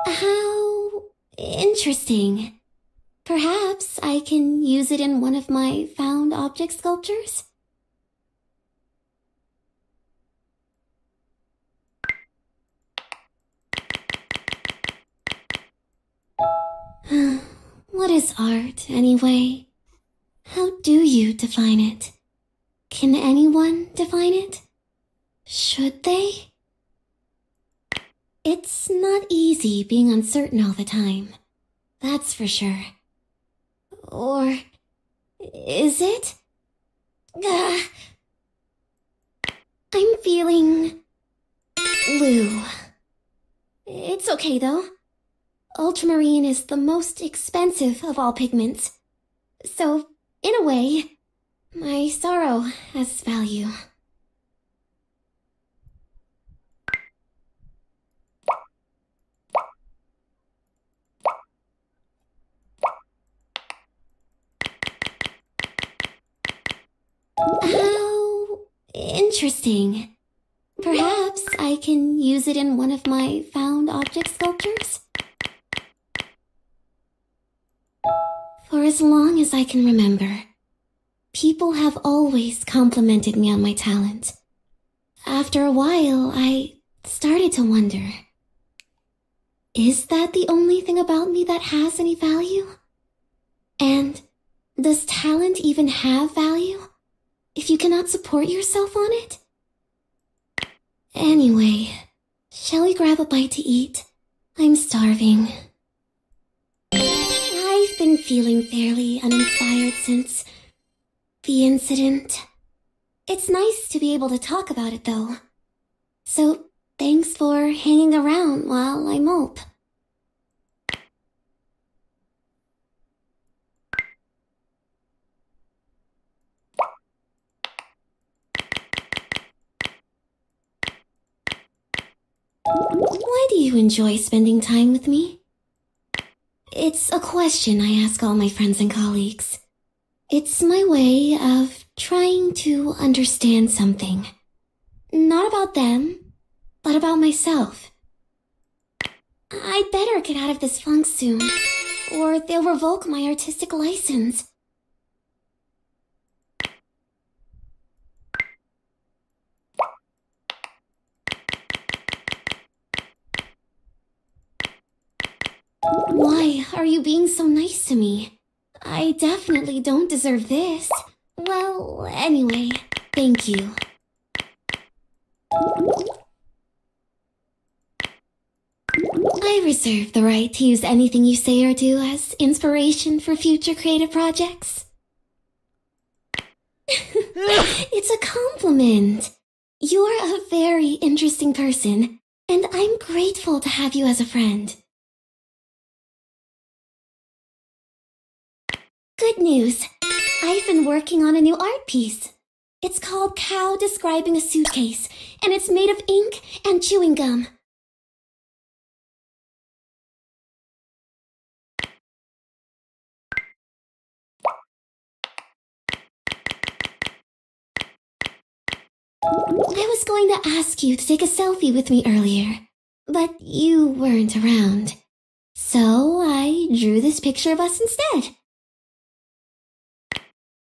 How interesting. Perhaps I can use it in one of my found object sculptures? What is art, anyway? How do you define it? Can anyone define it? Should they? It's not easy being uncertain all the time. That's for sure. Or is it? I'm feeling blue. It's okay though. Ultramarine is the most expensive of all pigments. So, in a way, my sorrow has value. How interesting. Perhaps I can use it in one of my found object sculptures? For as long as I can remember, people have always complimented me on my talent. After a while, I started to wonder, is that the only thing about me that has any value? And does talent even have value if you cannot support yourself on it? Anyway, shall we grab a bite to eat? I'm starving. I've been feeling fairly uninspired since the incident. It's nice to be able to talk about it, though. So, thanks for hanging around while I mope. Why do you enjoy spending time with me? It's a question I ask all my friends and colleagues. It's my way of trying to understand something. Not about them, but about myself. I'd better get out of this funk soon, or they'll revoke my artistic license. Why are you being so nice to me? I definitely don't deserve this. Well, anyway, thank you. I reserve the right to use anything you say or do as inspiration for future creative projects. It's a compliment. You're a very interesting person, and I'm grateful to have you as a friend. Good news. I've been working on a new art piece. It's called Cow Describing a Suitcase, and it's made of ink and chewing gum. I was going to ask you to take a selfie with me earlier, but you weren't around. So I drew this picture of us instead.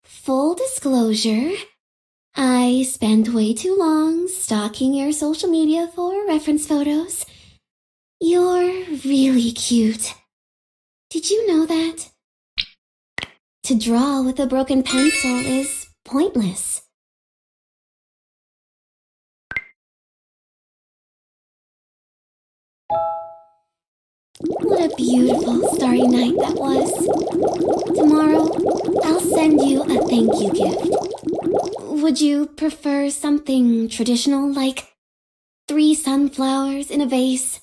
Full disclosure, I spend way too long stalking your social media for reference photos. You're really cute. Did you know that? To draw with a broken pencil is pointless. What a beautiful starry night that was. Tomorrow, I'll send you a thank you gift. Would you prefer something traditional like 3 sunflowers in a vase?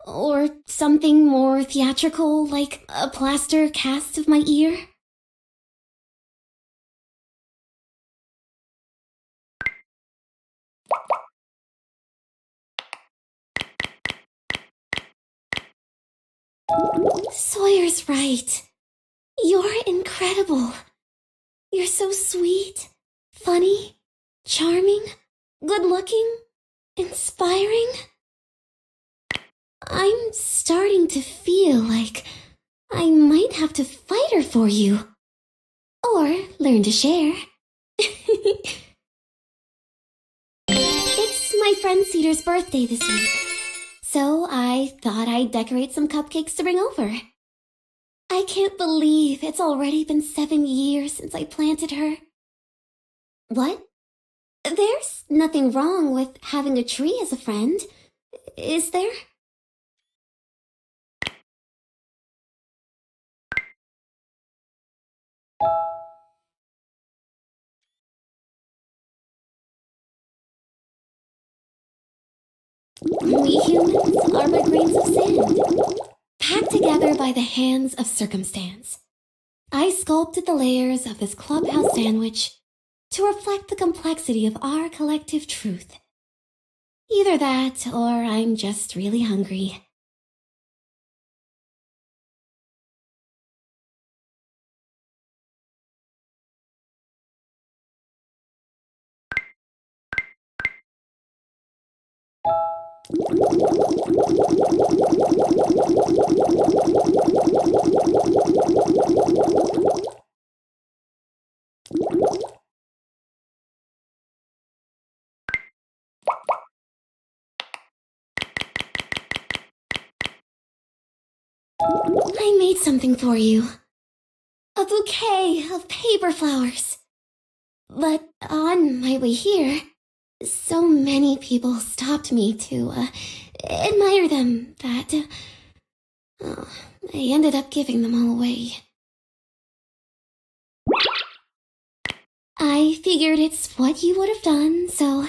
Or something more theatrical like a plaster cast of my ear? Sawyer's right. You're incredible. You're so sweet, funny, charming, good-looking, inspiring. I'm starting to feel like I might have to fight her for you. Or learn to share. It's my friend Cedar's birthday this week, so I thought I'd decorate some cupcakes to bring over. I can't believe it's already been 7 years since I planted her. What? There's nothing wrong with having a tree as a friend, is there? We humans are but grains of sand, packed together by the hands of circumstance. I sculpted the layers of this clubhouse sandwich to reflect the complexity of our collective truth. Either that, or I'm just really hungry. I made something for you. A bouquet of paper flowers. But on my way here, so many people stopped me to admire them that I ended up giving them all away. I figured it's what you would have done, so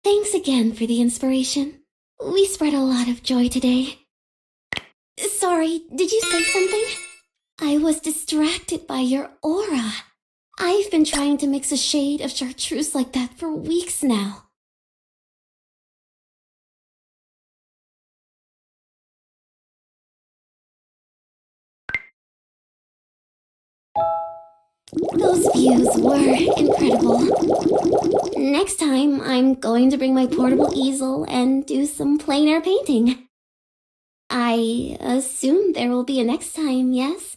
thanks again for the inspiration. We spread a lot of joy today. Sorry, did you say something? I was distracted by your aura. I've been trying to mix a shade of chartreuse like that for weeks now. Those views were incredible. Next time, I'm going to bring my portable easel and do some plein air painting. I assume there will be a next time, yes?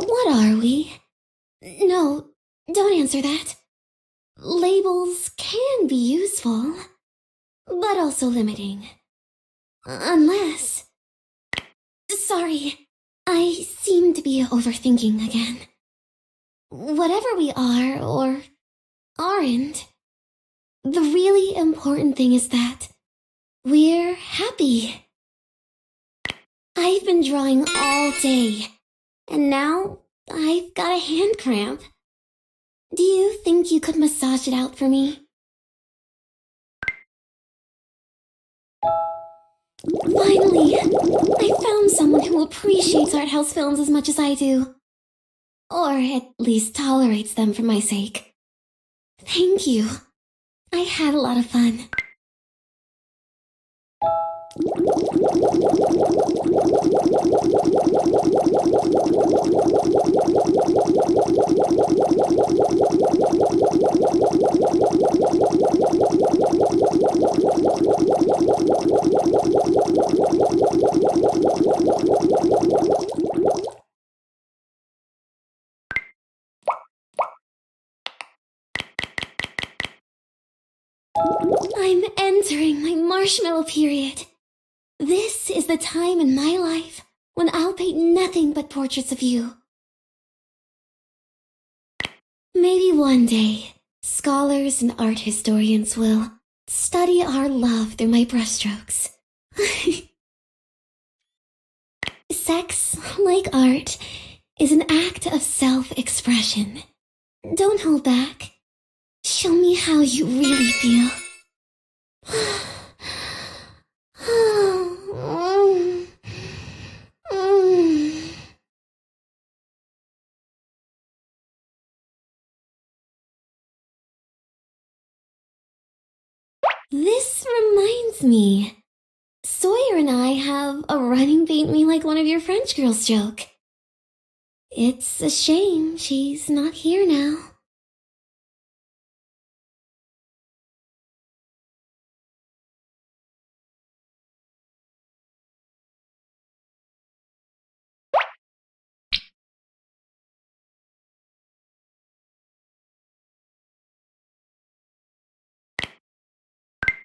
What are we? No, don't answer that. Labels can be useful, but also limiting. Unless... Sorry, I seem to be overthinking again. Whatever we are or aren't, the really important thing is that we're happy. I've been drawing all day, and now I've got a hand cramp. Do you think you could massage it out for me? Finally, I found someone who appreciates art house films as much as I do. Or at least tolerates them for my sake. Thank you. I had a lot of fun. I'm entering my marshmallow period. This is the time in my life when I'll paint nothing but portraits of you. Maybe one day, scholars and art historians will study our love through my brushstrokes. Sex, like art, is an act of self-expression. Don't hold back. Show me how you really feel. This reminds me. Sawyer and I have a running paint me like one of your French girls joke. It's a shame she's not here now.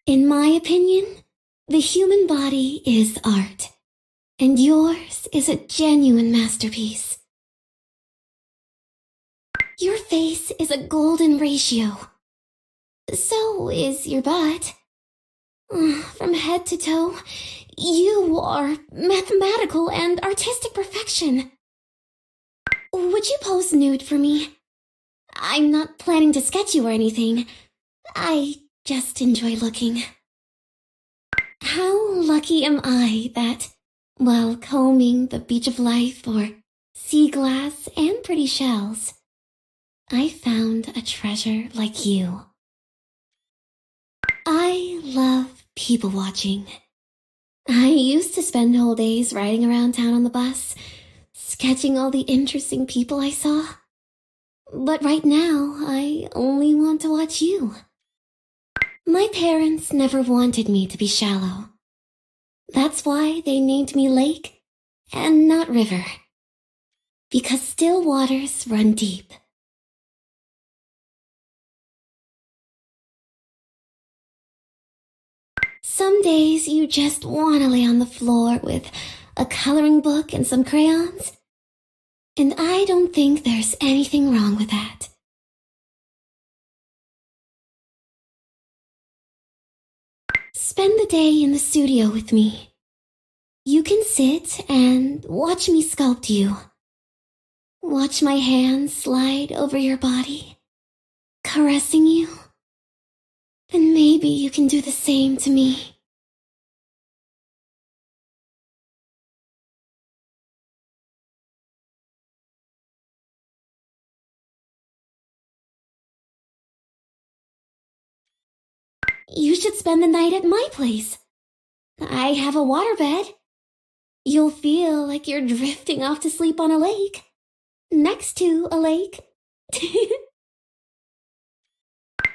In my opinion, the human body is art, and yours is a genuine masterpiece. Your face is a golden ratio. So is your butt. From head to toe, you are mathematical and artistic perfection. Would you pose nude for me? I'm not planning to sketch you or anything. I just enjoy looking. How lucky am I that, while combing the beach of life or sea glass and pretty shells, I found a treasure like you. I love people watching. I used to spend whole days riding around town on the bus, sketching all the interesting people I saw. But right now, I only want to watch you. My parents never wanted me to be shallow. That's why they named me Lake and not River. Because still waters run deep. Some days you just want to lay on the floor with a coloring book and some crayons. And I don't think there's anything wrong with that. Spend the day in the studio with me. You can sit and watch me sculpt you. Watch my hands slide over your body, caressing you. Then maybe you can do the same to me. You should spend the night at my place. I have a waterbed. You'll feel like you're drifting off to sleep on a lake. Next to a lake.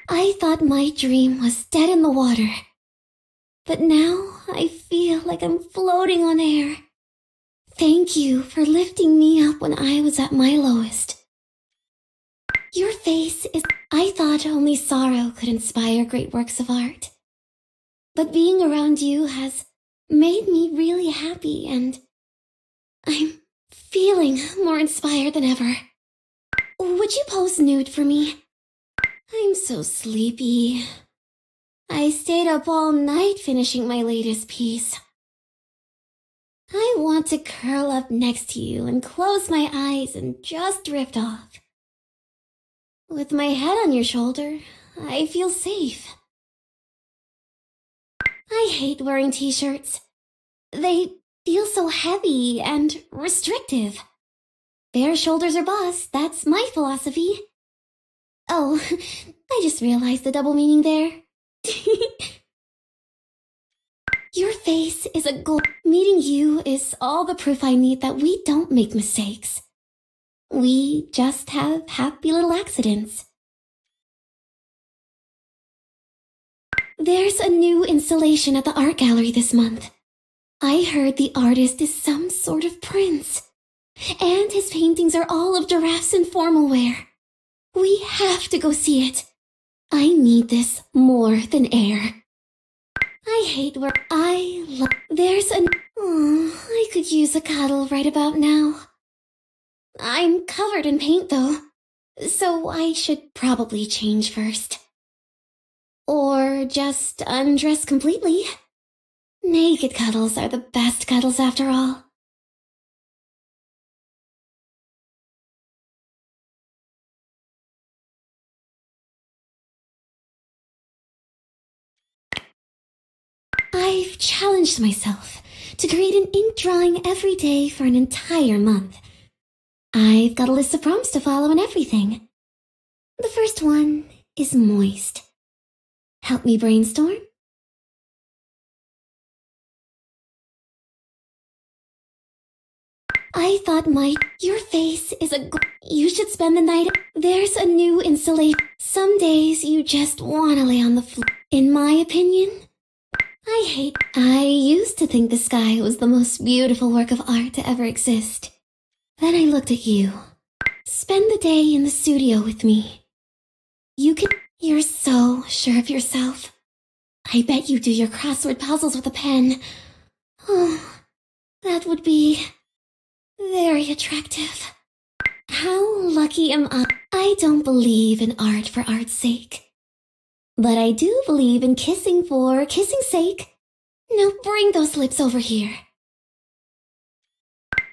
I thought my dream was dead in the water. But now I feel like I'm floating on air. Thank you for lifting me up when I was at my lowest. Your face is... I thought only sorrow could inspire great works of art. But being around you has made me really happy, and I'm feeling more inspired than ever. Would you pose nude for me? I'm so sleepy. I stayed up all night finishing my latest piece. I want to curl up next to you and close my eyes and just drift off. With my head on your shoulder, I feel safe. I hate wearing t-shirts. They feel so heavy and restrictive. Bare shoulders or bust, that's my philosophy. Oh, I just realized the double meaning there. Your face is a gold. Meeting you is all the proof I need that we don't make mistakes. We just have happy little accidents. There's a new installation at the art gallery this month. I heard the artist is some sort of prince. And his paintings are all of giraffes in formal wear. We have to go see it. I need this more than air. I hate where there's an... Oh, I could use a cuddle right about now. I'm covered in paint though, so I should probably change first. Or just undress completely. Naked cuddles are the best cuddles after all. I've challenged myself to create an ink drawing every day for an entire month. I've got a list of prompts to follow and everything. The first one is moist. Help me brainstorm? I thought your face is you should spend the night. There's a new installation. Some days you just want to lay on the floor. In my opinion, I used to think the sky was the most beautiful work of art to ever exist. Then I looked at you. Spend the day in the studio with me. You're so sure of yourself. I bet you do your crossword puzzles with a pen. Oh, that would be very attractive. How lucky am I? I don't believe in art for art's sake. But I do believe in kissing for kissing's sake. Now bring those lips over here.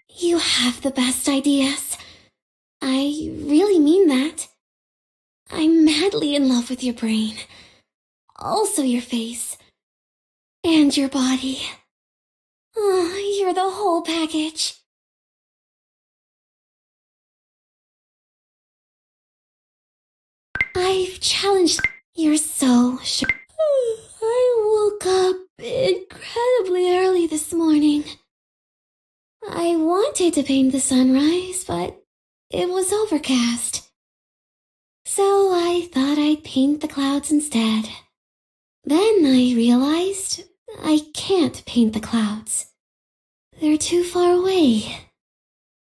You have the best ideas. I really mean that. I'm madly in love with your brain. Also your face. And your body. Oh, you're the whole package. I've challenged... You're so sure. I woke up incredibly early this morning. I wanted to paint the sunrise, but it was overcast. So I thought I'd paint the clouds instead. Then I realized I can't paint the clouds. They're too far away.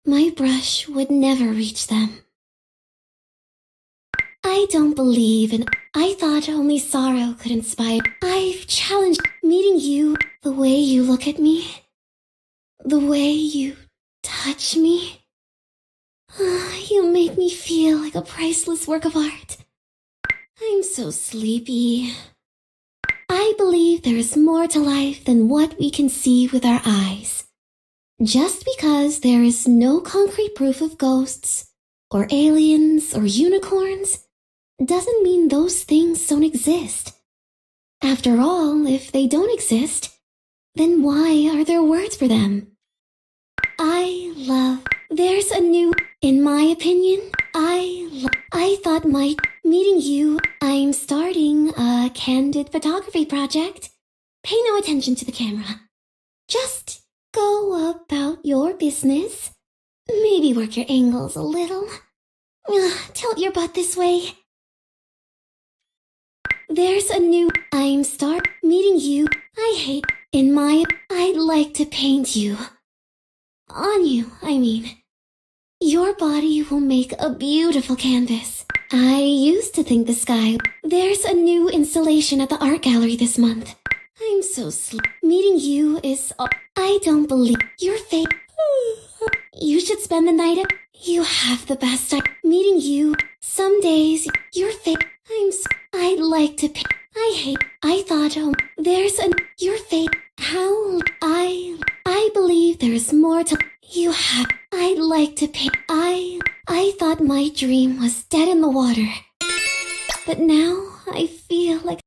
My brush would never reach them. I don't believe in... I thought only sorrow could inspire... I've challenged meeting you, the way you look at me, the way you touch me. You make me feel like a priceless work of art. I'm so sleepy. I believe there is more to life than what we can see with our eyes. Just because there is no concrete proof of ghosts, or aliens, or unicorns, doesn't mean those things don't exist. After all, if they don't exist, then why are there words for them? There's a new... In my opinion, I thought meeting you, I'm starting a candid photography project. Pay no attention to the camera. Just go about your business. Maybe work your angles a little. Tilt your butt this way. There's a new... meeting you. I'd like to paint you. On you, I mean. Your body will make a beautiful canvas. I used to think the sky... There's a new installation at the art gallery this month. I'm so meeting you is... I don't believe... Your face... You should spend the night at... You have the best... Meeting you... Some days... Your face... I'd like to... I thought... There's a... Your face... How... I believe there's more to... You have... I'd like to pay... I thought my dream was dead in the water. But now I feel like...